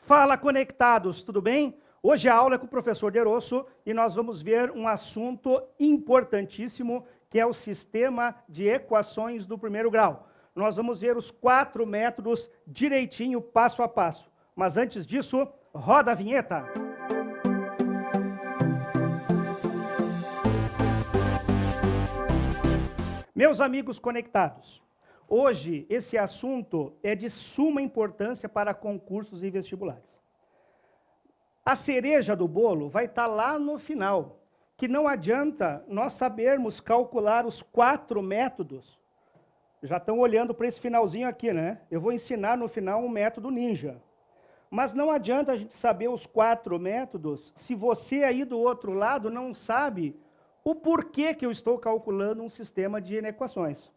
Fala, conectados, tudo bem? Hoje a aula é com o professor Derosso e nós vamos ver um assunto importantíssimo, que é o sistema de equações do primeiro grau. Nós vamos ver os 4 métodos direitinho, passo a passo. Mas antes disso, roda a vinheta. Meus amigos conectados, hoje esse assunto é de suma importância para concursos e vestibulares. A cereja do bolo vai estar lá no final, que não adianta nós sabermos calcular os 4 métodos. Já estão olhando para esse finalzinho aqui, né? Eu vou ensinar no final um método ninja. Mas não adianta a gente saber os 4 métodos se você aí do outro lado não sabe o porquê que eu estou calculando um sistema de equações.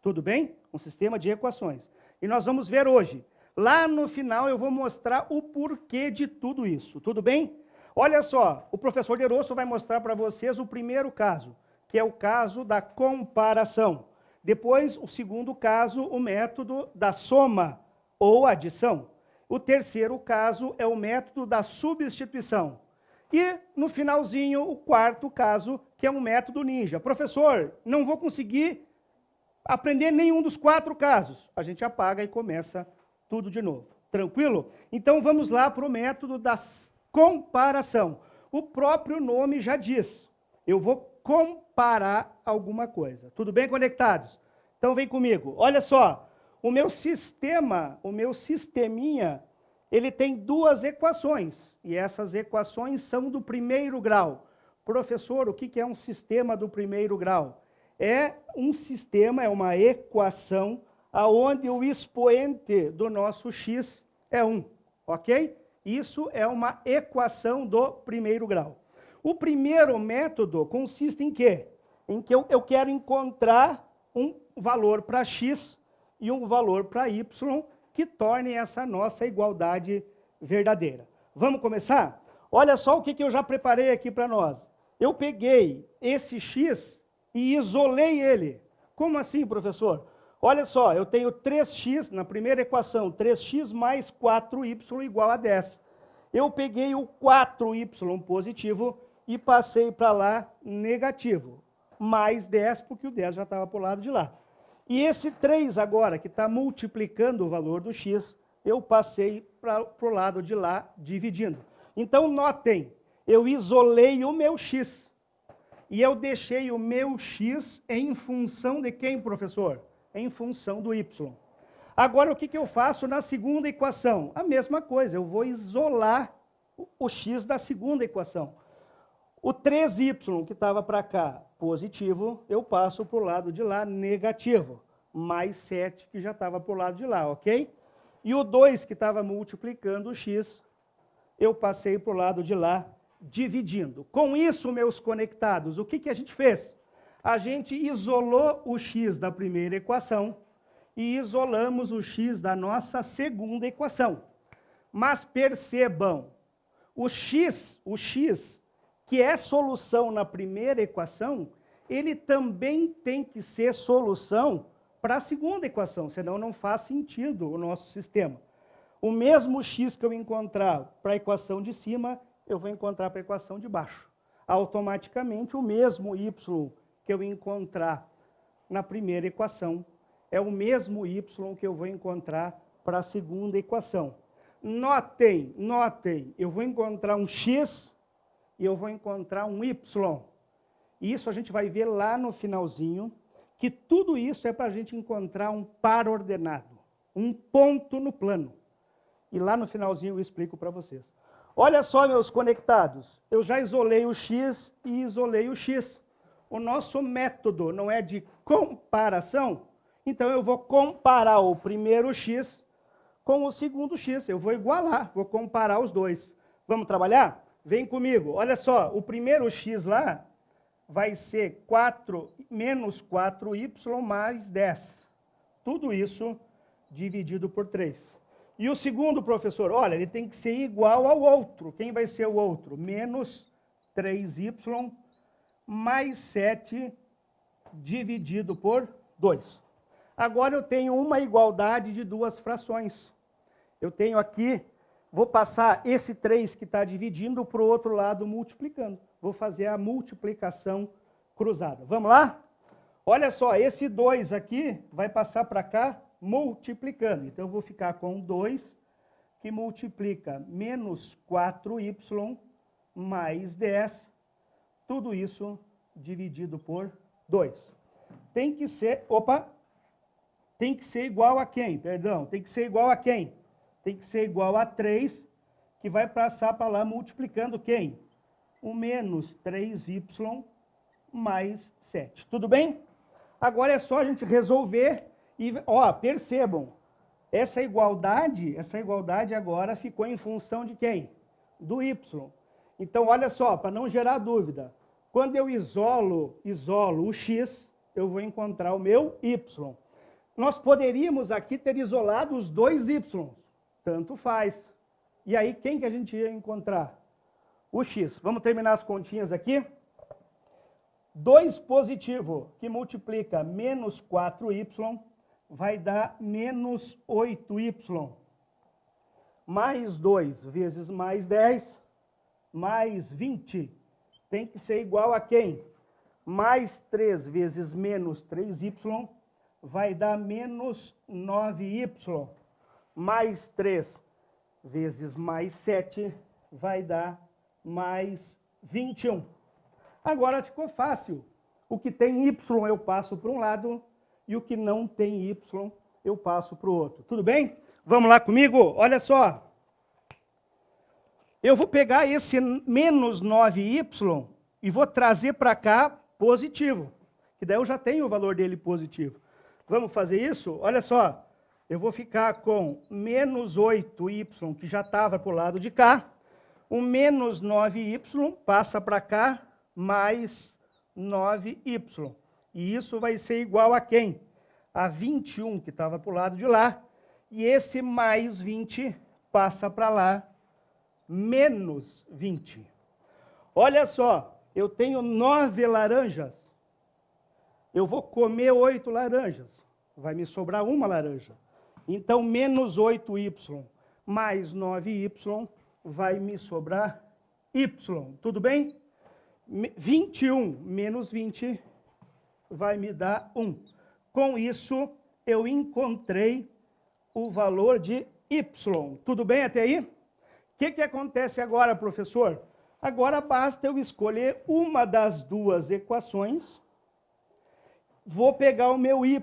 Tudo bem? Um sistema de equações. E nós vamos ver hoje. Lá no final eu vou mostrar o porquê de tudo isso. Tudo bem? Olha só, o professor Derosso vai mostrar para vocês o primeiro caso, que é o caso da comparação. Depois, o segundo caso, o método da soma ou adição. O terceiro caso é o método da substituição. E, no finalzinho, o quarto caso, que é um método ninja. Professor, não vou conseguir aprender nenhum dos 4 casos. A gente apaga e começa tudo de novo. Tranquilo? Então, vamos lá para o método da comparação. O próprio nome já diz. Eu vou comparar alguma coisa. Tudo bem, conectados? Então, vem comigo. Olha só, o meu sisteminha, ele tem 2 equações. E essas equações são do primeiro grau. Professor, o que é um sistema do primeiro grau? É um sistema, é uma equação, aonde o expoente do nosso x é 1, ok? Isso é uma equação do primeiro grau. O primeiro método consiste em quê? Em que eu quero encontrar um valor para x e um valor para y que torne essa nossa igualdade verdadeira. Vamos começar? Olha só o que eu já preparei aqui para nós. Eu peguei esse x e isolei ele. Como assim, professor? Olha só, eu tenho 3x, na primeira equação, 3x mais 4y igual a 10. Eu peguei o 4y positivo e passei para lá negativo. Mais 10, porque o 10 já estava para o lado de lá. E esse 3 agora, que está multiplicando o valor do x, eu passei para o lado de lá, dividindo. Então, notem, eu isolei o meu x. E eu deixei o meu x em função de quem, professor? Em função do y. Agora, o que eu faço na segunda equação? A mesma coisa, eu vou isolar o x da segunda equação. O 3y, que estava para cá, positivo, eu passo para o lado de lá, negativo. Mais 7, que já estava para o lado de lá, ok? E o 2, que estava multiplicando o x, eu passei para o lado de lá, dividindo. Com isso, meus conectados, o que a gente fez? A gente isolou o x da primeira equação e isolamos o x da nossa segunda equação. Mas percebam, o x, que é solução na primeira equação, ele também tem que ser solução para a segunda equação, senão não faz sentido o nosso sistema. O mesmo x que eu encontrar para a equação de cima, eu vou encontrar para a equação de baixo. Automaticamente, o mesmo y que eu encontrar na primeira equação é o mesmo y que eu vou encontrar para a segunda equação. Notem, eu vou encontrar um x e eu vou encontrar um y. Isso a gente vai ver lá no finalzinho, que tudo isso é para a gente encontrar um par ordenado, um ponto no plano. E lá no finalzinho eu explico para vocês. Olha só, meus conectados, eu já isolei o x e isolei o x. O nosso método não é de comparação, então eu vou comparar o primeiro x com o segundo x. Eu vou igualar, vou comparar os dois. Vamos trabalhar? Vem comigo. Olha só, o primeiro x lá vai ser 4 menos 4y mais 10. Tudo isso dividido por 3. E o segundo, professor, olha, ele tem que ser igual ao outro. Quem vai ser o outro? Menos 3y mais 7 dividido por 2. Agora eu tenho uma igualdade de 2 frações. Eu tenho aqui vou passar esse 3 que está dividindo para o outro lado multiplicando. Vou fazer a multiplicação cruzada. Vamos lá? Olha só, esse 2 aqui vai passar para cá multiplicando. Então, eu vou ficar com 2 que multiplica menos 4y mais 10. Tudo isso dividido por 2. Tem que ser, tem que ser igual a quem? Perdão, tem que ser igual a quem? Tem que ser igual a 3, que vai passar para lá multiplicando quem? O menos 3y mais 7. Tudo bem? Agora é só a gente resolver e, percebam, essa igualdade agora ficou em função de quem? Do y. Então, olha só, para não gerar dúvida, quando eu isolo o x, eu vou encontrar o meu y. Nós poderíamos aqui ter isolado os dois y, tanto faz. E aí, quem que a gente ia encontrar? O x. Vamos terminar as continhas aqui? 2 positivo, que multiplica menos 4y, vai dar menos 8y. Mais 2 vezes mais 10, mais 20. Tem que ser igual a quem? Mais 3 vezes menos 3y, vai dar menos 9y. Mais 3 vezes mais 7, vai dar mais 21. Agora ficou fácil. O que tem y eu passo para um lado e o que não tem y eu passo para o outro. Tudo bem? Vamos lá comigo? Olha só. Eu vou pegar esse menos 9y e vou trazer para cá positivo. Que daí eu já tenho o valor dele positivo. Vamos fazer isso? Olha só. Eu vou ficar com menos 8y, que já estava para o lado de cá. O menos 9y passa para cá, mais 9y. E isso vai ser igual a quem? A 21, que estava para o lado de lá. E esse mais 20 passa para lá, menos 20. Olha só, eu tenho 9 laranjas. Eu vou comer 8 laranjas. Vai me sobrar uma laranja. Então, menos 8y mais 9y vai me sobrar y. Tudo bem? 21 menos 20 vai me dar 1. Com isso, eu encontrei o valor de y. Tudo bem até aí? O que acontece agora, professor? Agora basta eu escolher uma das duas equações. Vou pegar o meu y,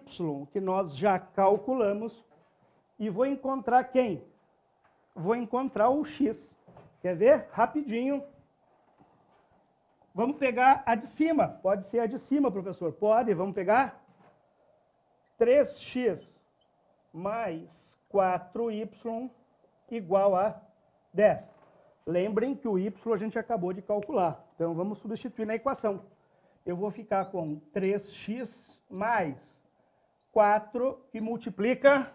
que nós já calculamos, e vou encontrar quem? Vou encontrar o x. Quer ver? Rapidinho. Vamos pegar a de cima. Pode ser a de cima, professor? Pode. Vamos pegar 3x mais 4y igual a 10. Lembrem que o y a gente acabou de calcular. Então, vamos substituir na equação. Eu vou ficar com 3x mais 4, que multiplica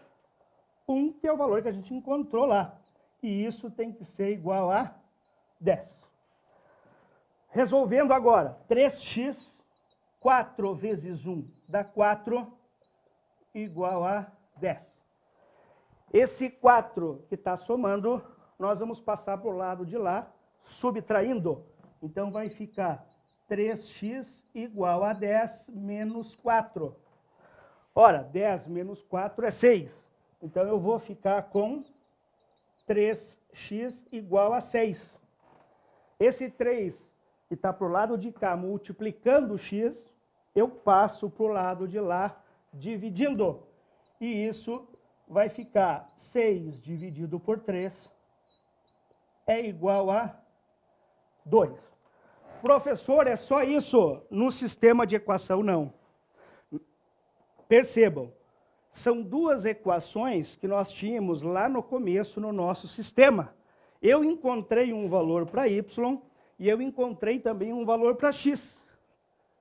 1, que é o valor que a gente encontrou lá. E isso tem que ser igual a 10. Resolvendo agora, 3x, 4 vezes 1 dá 4, igual a 10. Esse 4 que está somando, nós vamos passar para o lado de lá, subtraindo. Então, vai ficar 3x igual a 10 menos 4. Ora, 10 menos 4 é 6. Então, eu vou ficar com 3x igual a 6. Esse 3 que está para o lado de cá multiplicando o x, eu passo para o lado de lá dividindo. E isso vai ficar 6 dividido por 3 é igual a 2. Professor, é só isso? No sistema de equação, não. Percebam, são duas equações que nós tínhamos lá no começo no nosso sistema. Eu encontrei um valor para y e eu encontrei também um valor para x.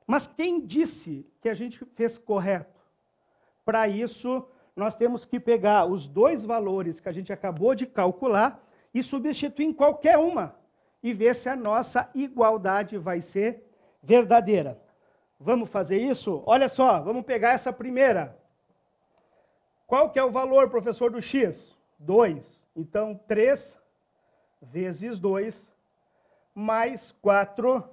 Mas quem disse que a gente fez correto? Para isso, nós temos que pegar os dois valores que a gente acabou de calcular e substituir em qualquer uma e ver se a nossa igualdade vai ser verdadeira. Vamos fazer isso? Olha só, vamos pegar essa primeira. Qual que é o valor, professor, do x? 2. Então, 3 vezes 2, mais 4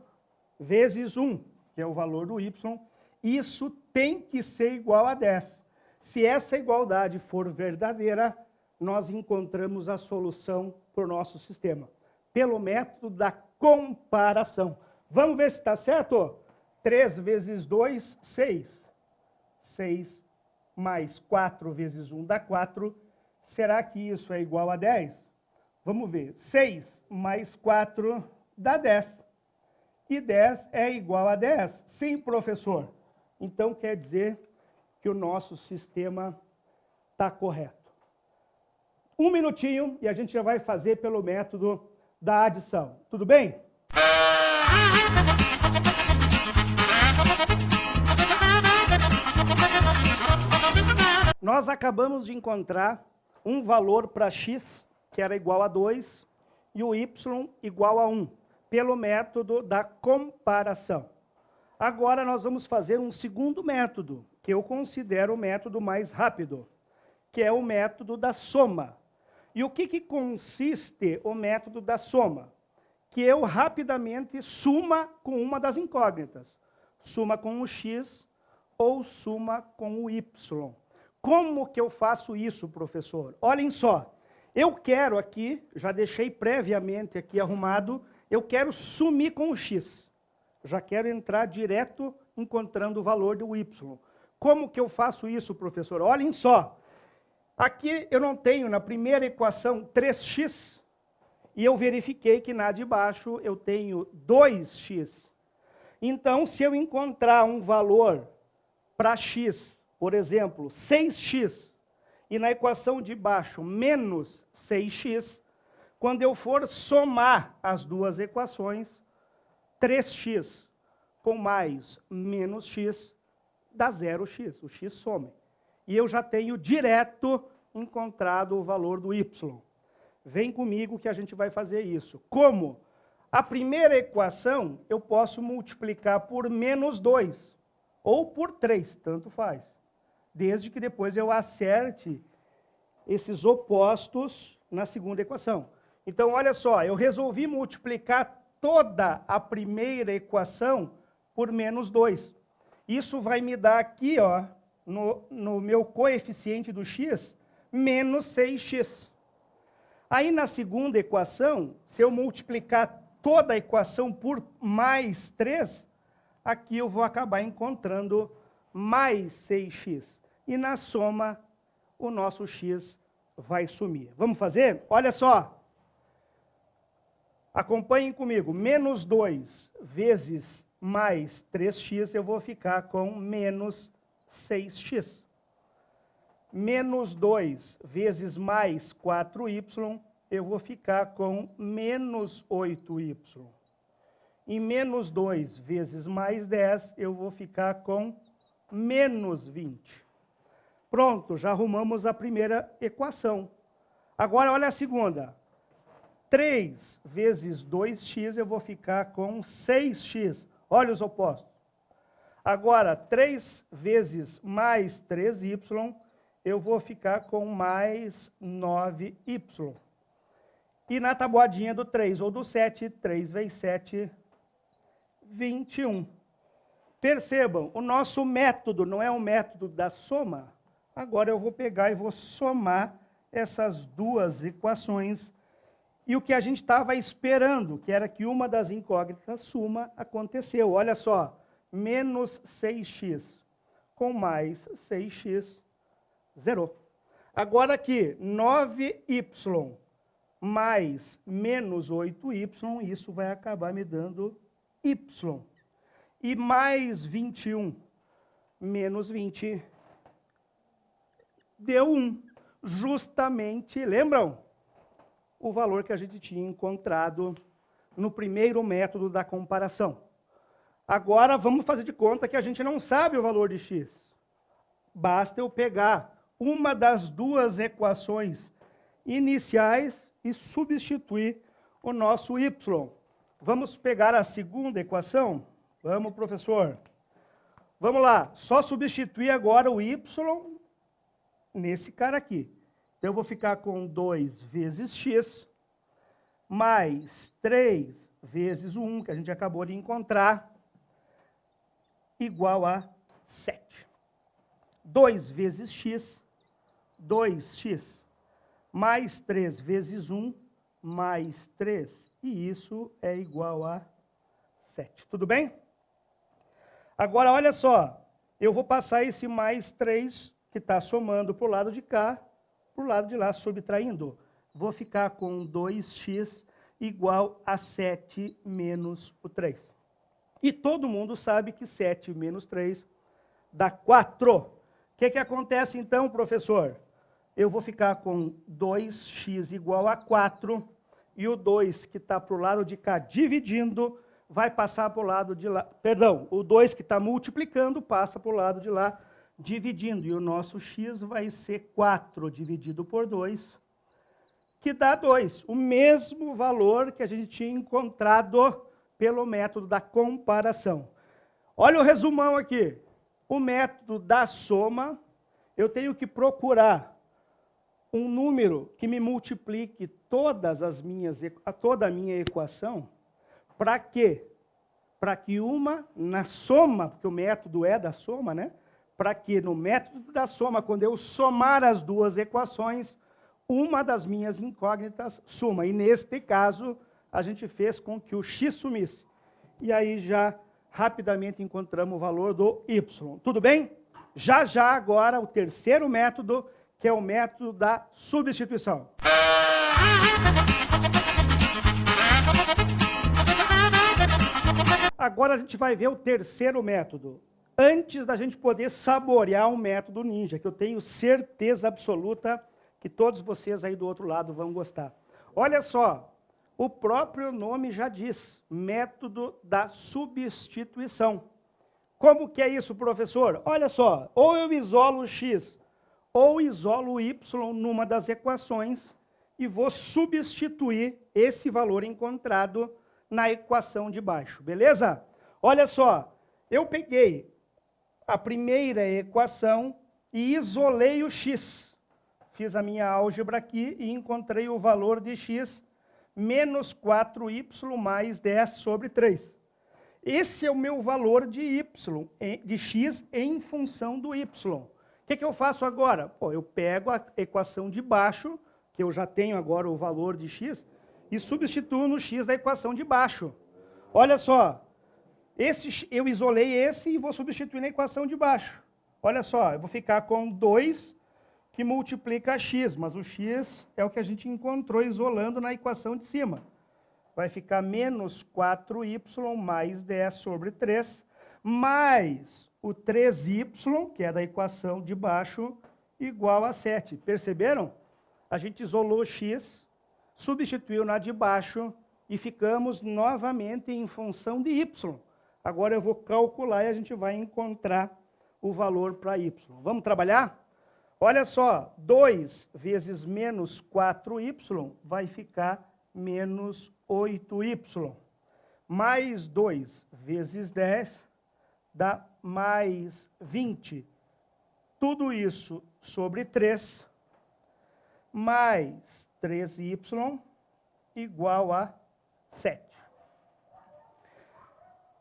vezes 1, que é o valor do y. Isso tem que ser igual a 10. Se essa igualdade for verdadeira, nós encontramos a solução para o nosso sistema, pelo método da comparação. Vamos ver se está certo? 3 vezes 2, 6. 6 mais 4 vezes 1 dá 4. Será que isso é igual a 10? Vamos ver. 6 mais 4 dá 10. E 10 é igual a 10? Sim, professor. Então, quer dizer que o nosso sistema está correto. Um minutinho e a gente já vai fazer pelo método da adição. Tudo bem? Nós acabamos de encontrar um valor para x, que era igual a 2, e o y igual a 1, pelo método da comparação. Agora nós vamos fazer um segundo método, que eu considero o método mais rápido, que é o método da soma. E o que consiste o método da soma? Que eu rapidamente suma com uma das incógnitas. Suma com o x ou suma com o y. Como que eu faço isso, professor? Olhem só, eu quero aqui, já deixei previamente aqui arrumado, eu quero sumir com o x. Já quero entrar direto encontrando o valor do y. Como que eu faço isso, professor? Olhem só, aqui eu não tenho na primeira equação 3x, e eu verifiquei que na de baixo eu tenho 2x. Então, se eu encontrar um valor para x, por exemplo, 6x, e na equação de baixo menos 6x, quando eu for somar as duas equações, 3x com mais menos x dá 0x, o x some. E eu já tenho direto encontrado o valor do y. Vem comigo que a gente vai fazer isso. Como? A primeira equação eu posso multiplicar por menos 2, ou por 3, tanto faz. Desde que depois eu acerte esses opostos na segunda equação. Então, olha só, eu resolvi multiplicar toda a primeira equação por menos 2. Isso vai me dar aqui, ó, no meu coeficiente do x, menos 6x. Aí, na segunda equação, se eu multiplicar toda a equação por mais 3, aqui eu vou acabar encontrando mais 6x. E na soma, o nosso x vai sumir. Vamos fazer? Olha só. Acompanhem comigo. Menos 2 vezes mais 3x, eu vou ficar com menos 6x. Menos 2 vezes mais 4y, eu vou ficar com menos 8y. E menos 2 vezes mais 10, eu vou ficar com menos 20. Pronto, já arrumamos a primeira equação. Agora, olha a segunda. 3 vezes 2x, eu vou ficar com 6x. Olha os opostos. Agora, 3 vezes mais 3y, eu vou ficar com mais 9y. E na tabuadinha do 3 ou do 7, 3 vezes 7, 21. Percebam, o nosso método não é o método da soma. Agora eu vou pegar e vou somar essas duas equações. E o que a gente estava esperando, que era que uma das incógnitas suma, aconteceu. Olha só, menos 6x com mais 6x, zerou. Agora aqui, 9y mais menos 8y, isso vai acabar me dando y. E mais 21 menos 20 deu 1. Justamente, lembram? O valor que a gente tinha encontrado no primeiro método da comparação. Agora, vamos fazer de conta que a gente não sabe o valor de x. Basta eu pegar uma das duas equações iniciais e substituir o nosso y. Vamos pegar a segunda equação? Vamos, professor. Vamos lá, só substituir agora o y nesse cara aqui. Então, eu vou ficar com 2 vezes x, mais 3 vezes o 1, que a gente acabou de encontrar, igual a 7. 2 vezes x, 2x, mais 3 vezes 1, mais 3. E isso é igual a 7. Tudo bem? Agora, olha só. Eu vou passar esse mais 3, que está somando para o lado de cá, para o lado de lá, subtraindo. Vou ficar com 2x igual a 7 menos o 3. E todo mundo sabe que 7 menos 3 dá 4. O que acontece então, professor? Eu vou ficar com 2x igual a 4, e o 2 que está para o lado de cá dividindo, vai passar para o lado de lá. Perdão, o 2 que está multiplicando passa para o lado de lá dividindo. E o nosso x vai ser 4 dividido por 2, que dá 2. O mesmo valor que a gente tinha encontrado pelo método da comparação. Olha o resumão aqui. O método da soma, eu tenho que procurar um número que me multiplique toda a minha equação. Para quê? Para que uma, na soma, porque o método é da soma, né? Para que no método da soma, quando eu somar as duas equações, uma das minhas incógnitas suma. E neste caso, a gente fez com que o x sumisse. E aí já rapidamente encontramos o valor do y. Tudo bem? Já agora o terceiro método, que é o método da substituição. Agora a gente vai ver o terceiro método. Antes da gente poder saborear um método ninja, que eu tenho certeza absoluta que todos vocês aí do outro lado vão gostar. Olha só, o próprio nome já diz, método da substituição. Como que é isso, professor? Olha só, ou eu isolo o x, ou isolo o y numa das equações e vou substituir esse valor encontrado na equação de baixo, beleza? Olha só, eu peguei a primeira equação e isolei o x. Fiz a minha álgebra aqui e encontrei o valor de x menos 4y mais 10 sobre 3. Esse é o meu valor de y, de x em função do y. O que eu faço agora? Pô, eu pego a equação de baixo, que eu já tenho agora o valor de x, e substituo no x da equação de baixo. Olha só, eu isolei esse e vou substituir na equação de baixo. Olha só, eu vou ficar com 2 que multiplica x, mas o x é o que a gente encontrou isolando na equação de cima. Vai ficar menos 4y mais 10 sobre 3, mais o 3y, que é da equação de baixo, igual a 7. Perceberam? A gente isolou x, substituiu na de baixo e ficamos novamente em função de y. Agora eu vou calcular e a gente vai encontrar o valor para y. Vamos trabalhar? Olha só, 2 vezes menos 4y vai ficar menos 8y. Mais 2 vezes 10 dá mais 20. Tudo isso sobre 3, mais 3y igual a 7.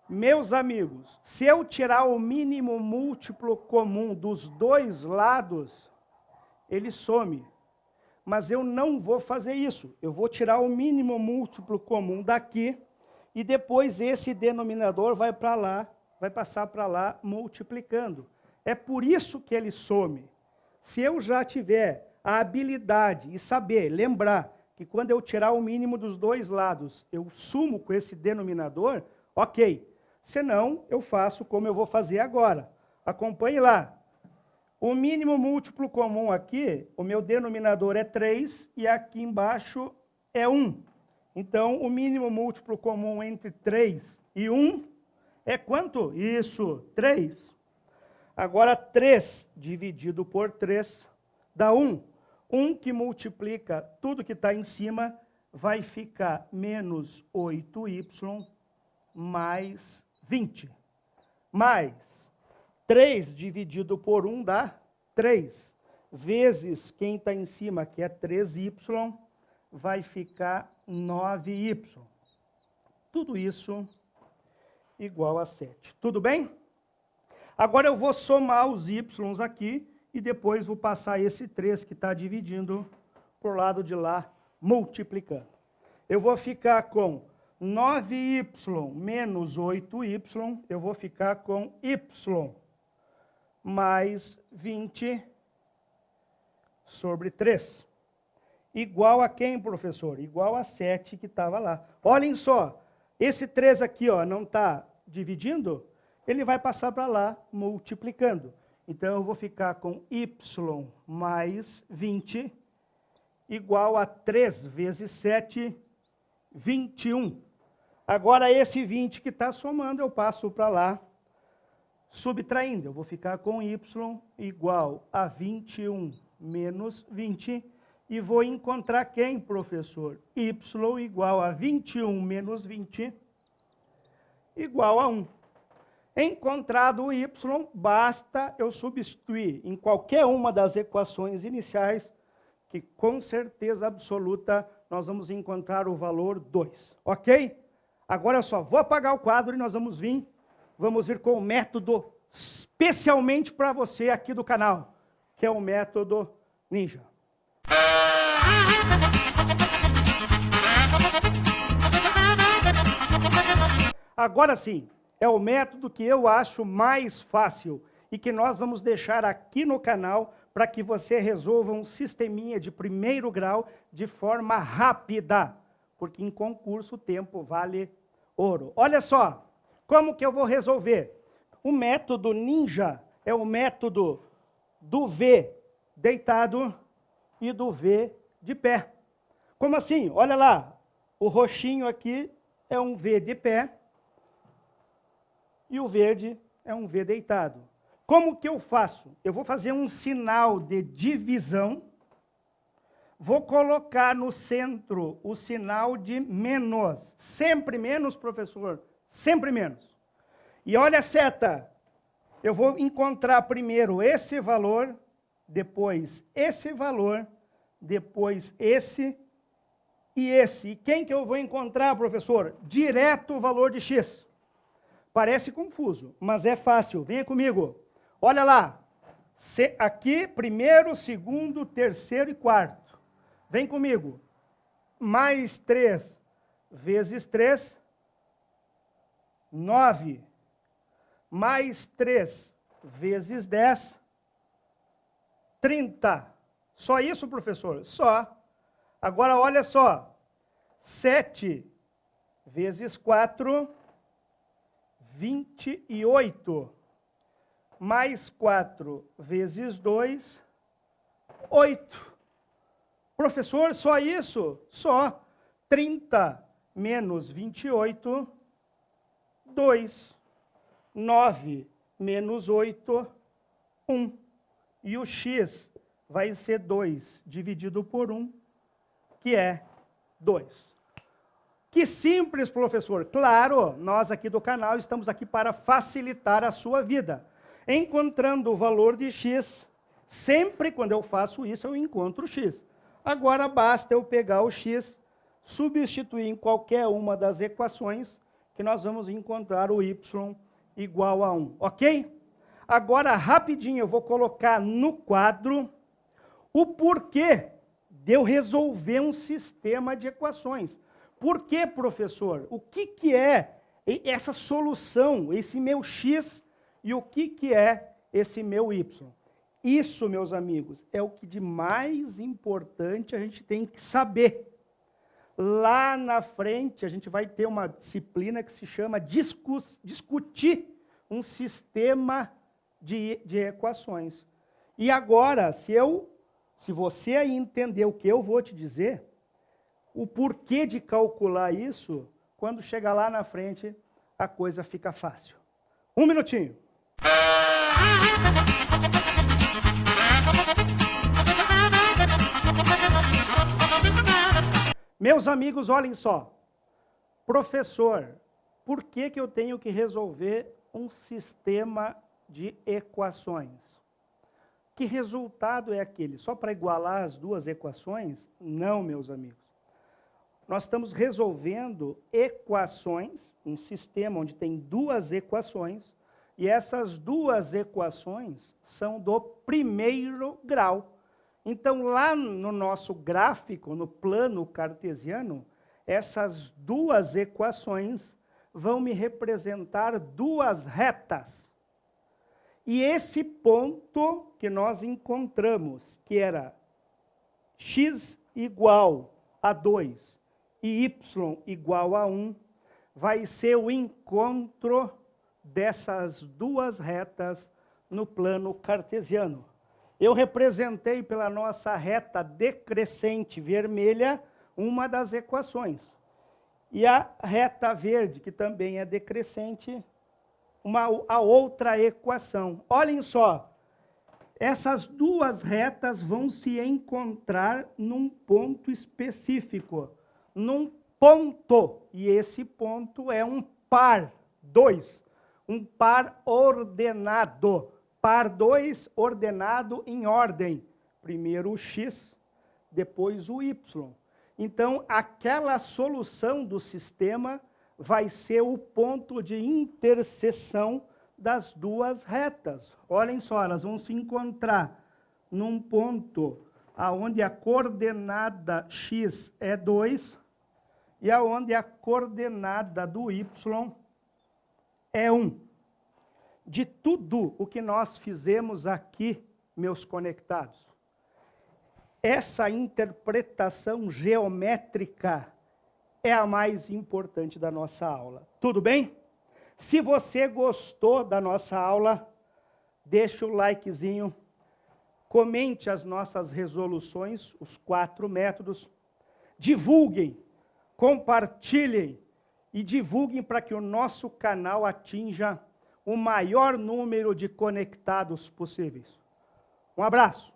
Meus amigos, se eu tirar o mínimo múltiplo comum dos dois lados, ele some. Mas eu não vou fazer isso. Eu vou tirar o mínimo múltiplo comum daqui e depois esse denominador vai para lá, vai passar para lá multiplicando. É por isso que ele some. Se eu já tiver a habilidade e saber, lembrar que quando eu tirar o mínimo dos dois lados, eu sumo com esse denominador, ok. Senão, eu faço como eu vou fazer agora. Acompanhe lá. O mínimo múltiplo comum aqui, o meu denominador é 3 e aqui embaixo é 1. Então, o mínimo múltiplo comum entre 3 e 1 é quanto? Isso, 3. Agora, 3 dividido por 3 dá 1. 1 que multiplica tudo que está em cima vai ficar menos 8y mais 20. Mais 3 dividido por 1 dá 3. Vezes quem está em cima, que é 3y, vai ficar 9y. Tudo isso igual a 7. Tudo bem? Agora eu vou somar os y's aqui e depois vou passar esse 3 que está dividindo por lado de lá, multiplicando. Eu vou ficar com 9y menos 8y, eu vou ficar com y mais 20 sobre 3. Igual a quem, professor? Igual a 7 que estava lá. Olhem só, esse 3 aqui ó, não está dividindo, ele vai passar para lá multiplicando. Então, eu vou ficar com y mais 20 igual a 3 vezes 7, 21. Agora, esse 20 que está somando, eu passo para lá, subtraindo. Eu vou ficar com y igual a 21 menos 20. E vou encontrar quem, professor? Y igual a 21 menos 20 igual a 1. Encontrado o y, basta eu substituir em qualquer uma das equações iniciais, que com certeza absoluta nós vamos encontrar o valor 2. Ok? Agora eu só vou apagar o quadro e nós vamos vir com o método especialmente para você aqui do canal, que é o método Ninja. Agora sim, é o método que eu acho mais fácil e que nós vamos deixar aqui no canal para que você resolva um sisteminha de primeiro grau de forma rápida, porque em concurso o tempo vale ouro. Olha só, como que eu vou resolver? O método Ninja é o método do V deitado e do V de pé. Como assim? Olha lá, o roxinho aqui é um V de pé e o verde é um V deitado. Como que eu faço? Eu vou fazer um sinal de divisão, vou colocar no centro o sinal de menos. Sempre menos, professor? Sempre menos. E olha a seta, eu vou encontrar primeiro esse valor, depois esse valor, depois esse e esse. E quem que eu vou encontrar, professor? Direto o valor de x. Parece confuso, mas é fácil. Venha comigo. Olha lá. Aqui, primeiro, segundo, terceiro e quarto. Vem comigo. Mais 3 vezes 3, 9. Mais 3 vezes 10, 30. Só isso, professor? Só. Agora, olha só. 7 vezes 4, 28. Mais 4 vezes 2, 8. Professor, só isso? Só. 30 menos 28, 2. 9 menos 8, 1. E o x vai ser 2 dividido por 1, que é 2. Que simples, professor. Claro, nós aqui do canal estamos aqui para facilitar a sua vida. Encontrando o valor de x, sempre quando eu faço isso, eu encontro o x. Agora basta eu pegar o x, substituir em qualquer uma das equações, que nós vamos encontrar o y igual a 1, ok? Agora, rapidinho, eu vou colocar no quadro o porquê de eu resolver um sistema de equações. Por que, professor? O que é essa solução, esse meu x, e o que é esse meu y? Isso, meus amigos, é o que de mais importante a gente tem que saber. Lá na frente, a gente vai ter uma disciplina que se chama discutir um sistema de equações. E agora, se você aí entender o que eu vou te dizer, o porquê de calcular isso, quando chegar lá na frente, a coisa fica fácil. Um minutinho. Meus amigos, olhem só. Professor, por que eu tenho que resolver um sistema de equações? Que resultado é aquele? Só para igualar as duas equações? Não, meus amigos. nós estamos resolvendo equações, um sistema onde tem duas equações, e essas duas equações são do primeiro grau. Então, lá no nosso gráfico, no plano cartesiano, essas duas equações vão me representar duas retas. E esse ponto que nós encontramos, que era x igual a 2 e y igual a 1, vai ser o encontro dessas duas retas no plano cartesiano. Eu representei pela nossa reta decrescente vermelha uma das equações. E a reta verde, que também é decrescente, a outra equação. Olhem só, essas duas retas vão se encontrar num ponto específico, num ponto, e esse ponto é um par 2, um par ordenado. Par 2 ordenado em ordem. Primeiro o x, depois o y. Então, aquela solução do sistema vai ser o ponto de interseção das duas retas. Olhem só, elas vão se encontrar num ponto onde a coordenada x é 2 e aonde a coordenada do y é 1. De tudo o que nós fizemos aqui, meus conectados, essa interpretação geométrica é a mais importante da nossa aula. Tudo bem? Se você gostou da nossa aula, deixa o likezinho, comente as nossas resoluções, os 4 métodos, divulguem, compartilhem e divulguem para que o nosso canal atinja o maior número de conectados possíveis. Um abraço.